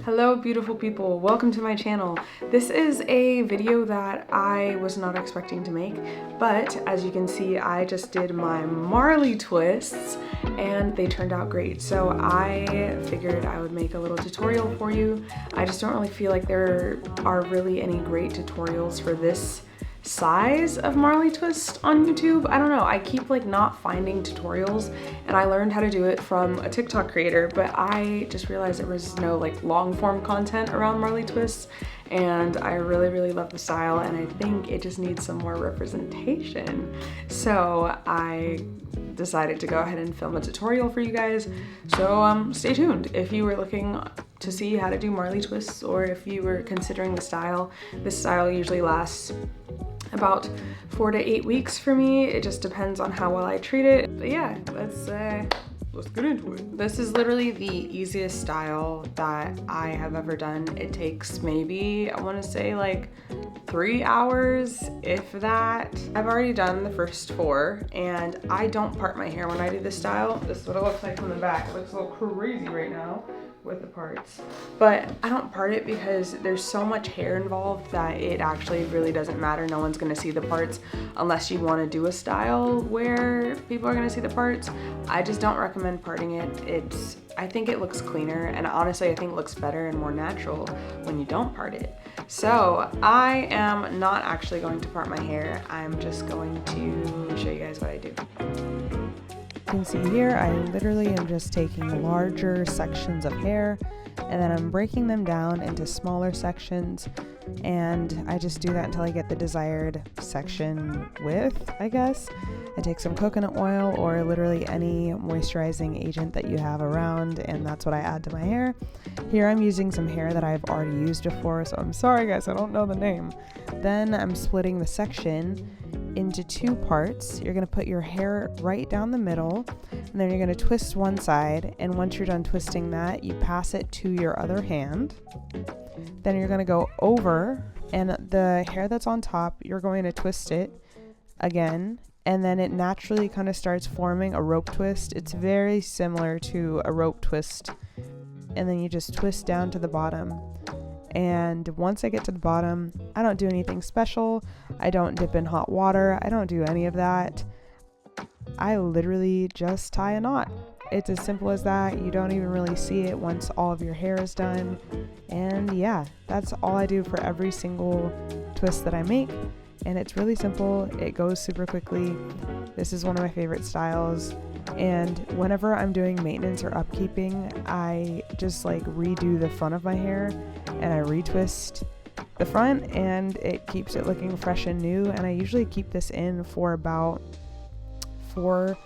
Hello beautiful people, welcome to my channel. This is a video that I was not expecting to make, but as you can see I just did my Marley twists and they turned out great. So I figured I would make a little tutorial for you. I just don't really feel like there are really any great tutorials for this size of Marley twist on YouTube. I don't know, I keep like not finding tutorials, and I learned how to do it from a TikTok creator, but I just realized there was no like long form content around Marley twists, and I really love the style, and I think it just needs some more representation. So I decided to go ahead and film a tutorial for you guys. So stay tuned. If you were looking to see how to do Marley twists, or if you were considering the style, this style usually lasts about 4 to 8 weeks for me. It just depends on how well I treat it. But yeah, let's get into it. This is literally the easiest style that I have ever done. It takes maybe, I want to say like 3 hours, if that. I've already done the first 4, and I don't part my hair when I do this style. This is what it looks like from the back. It looks a little crazy right now with the parts, but I don't part it because there's so much hair involved that it actually really doesn't matter. No one's gonna see the parts unless you want to do a style where people are gonna see the parts. I just don't recommend parting it. I think it looks cleaner, and honestly I think it looks better and more natural when you don't part it. So I am not actually going to part my hair. I'm just going to show you guys what I do. You can see here I literally am just taking larger sections of hair and then I'm breaking them down into smaller sections, and I just do that until I get the desired section width, I guess. I take some coconut oil or literally any moisturizing agent that you have around, and that's what I add to my hair. Here I'm using some hair that I've already used before, so I'm sorry guys, I don't know the name. Then I'm splitting the section into 2 parts. You're going to put your hair right down the middle, and then you're going to twist one side, and once you're done twisting that, you pass it to your other hand. Then you're going to go over, and the hair that's on top, you're going to twist it again, and then it naturally kind of starts forming a rope twist. It's very similar to a rope twist, and then you just twist down to the bottom. And once I get to the bottom, I don't do anything special. I don't dip in hot water. I don't do any of that. I literally just tie a knot. It's as simple as that. You don't even really see it once all of your hair is done. And yeah, that's all I do for every single twist that I make. And it's really simple. It goes super quickly. This is one of my favorite styles. And whenever I'm doing maintenance or upkeeping, I just like redo the front of my hair and I retwist the front, and it keeps it looking fresh and new. And I usually keep this in for about 4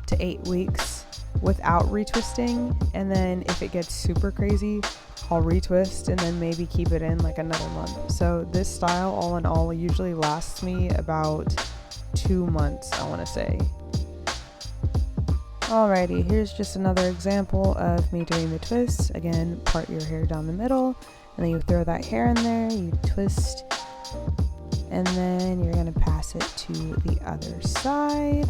to 8 weeks without retwisting, and then if it gets super crazy, I'll retwist and then maybe keep it in like another month. So this style all in all usually lasts me about 2 months, I want to say. Alrighty, here's just another example of me doing the twists. Again, part your hair down the middle, and then you throw that hair in there, you twist, and then you're going to pass it to the other side.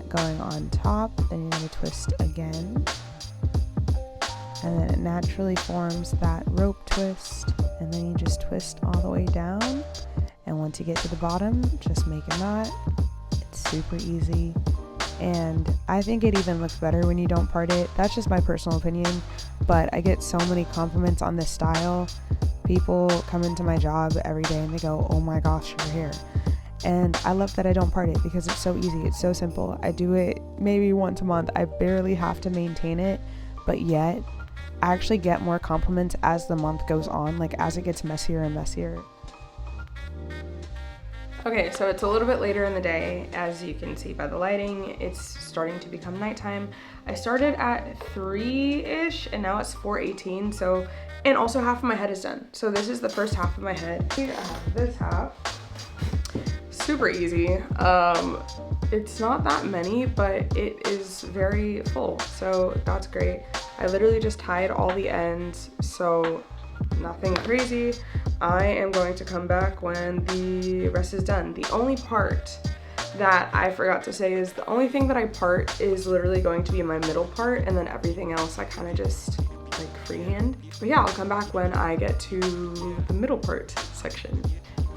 Going on top, then you're going to twist again. And then it naturally forms that rope twist, and then you just twist all the way down. And once you get to the bottom, just make a knot. It's super easy. And I think it even looks better when you don't part it. That's just my personal opinion, but I get so many compliments on this style. People come into my job every day and they go, "Oh my gosh, your hair." And I love that I don't part it because it's so easy. It's so simple. I do it maybe once a month. I barely have to maintain it, but yet I actually get more compliments as the month goes on, like as it gets messier and messier. Okay, so it's a little bit later in the day. As you can see by the lighting, it's starting to become nighttime. I started at 3-ish and now it's 4:18. So, and also half of my head is done. So this is the first half of my head. I have this half. Super easy. It's not that many, but it is very full. So that's great. I literally just tied all the ends, so nothing crazy. I am going to come back when the rest is done. The only part that I forgot to say is the only thing that I part is literally going to be my middle part, and then everything else I kind of just like freehand. But yeah, I'll come back when I get to the middle part section.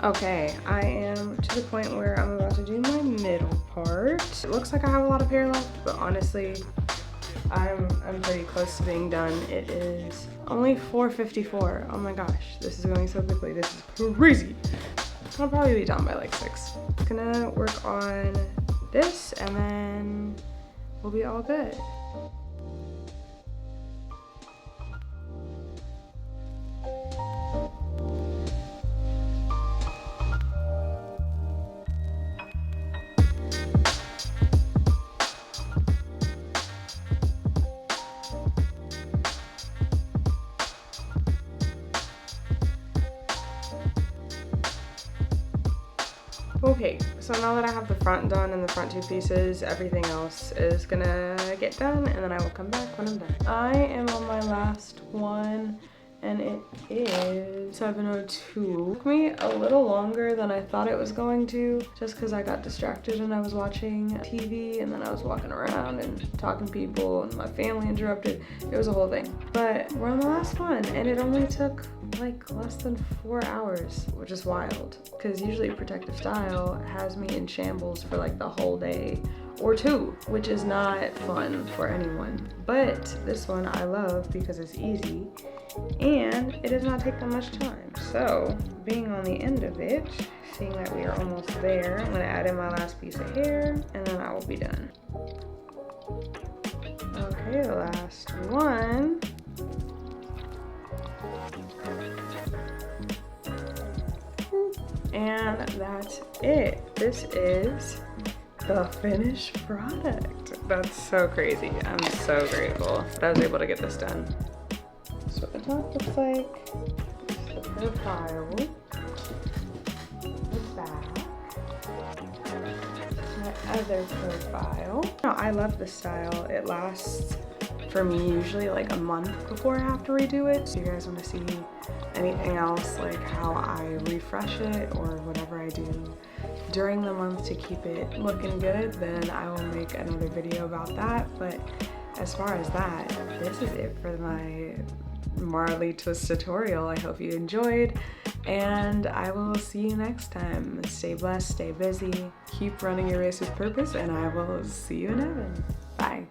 Okay, I am to the point where I'm about to do my middle part. It looks like I have a lot of hair left, but honestly, I'm pretty close to being done. It is only 4:54. Oh my gosh, this is going so quickly. This is crazy. I'll probably be done by like 6. I'm gonna work on this and then we'll be all good. Okay, so now that I have the front done and the front 2 pieces, everything else is gonna get done and then I will come back when I'm done. I am on my last one and it is 7:02. It took me a little longer than I thought it was going to, just because I got distracted and I was watching TV and then I was walking around and talking to people and my family interrupted. It was a whole thing. But we're on the last one and it only took like less than 4 hours, which is wild, because usually protective style has me in shambles for like the whole day or 2, which is not fun for anyone. But this one I love because it's easy and it does not take that much time. So being on the end of it, seeing that we are almost there, I'm gonna add in my last piece of hair and then I will be done. Okay, the last one. And that's it. This is the finished product. That's so crazy. I'm so grateful that I was able to get this done. So what the top looks like, the profile, the back, my other profile. No, I love this style. It lasts for me usually like a month before I have to redo it. So you guys want to see anything else, like how I refresh it or whatever I do during the month to keep it looking good, then I will make another video about that. But as far as that, this is it for my Marley twist tutorial. I hope you enjoyed and I will see you next time. Stay blessed, stay busy, keep running your race with purpose, and I will see you in heaven. Bye.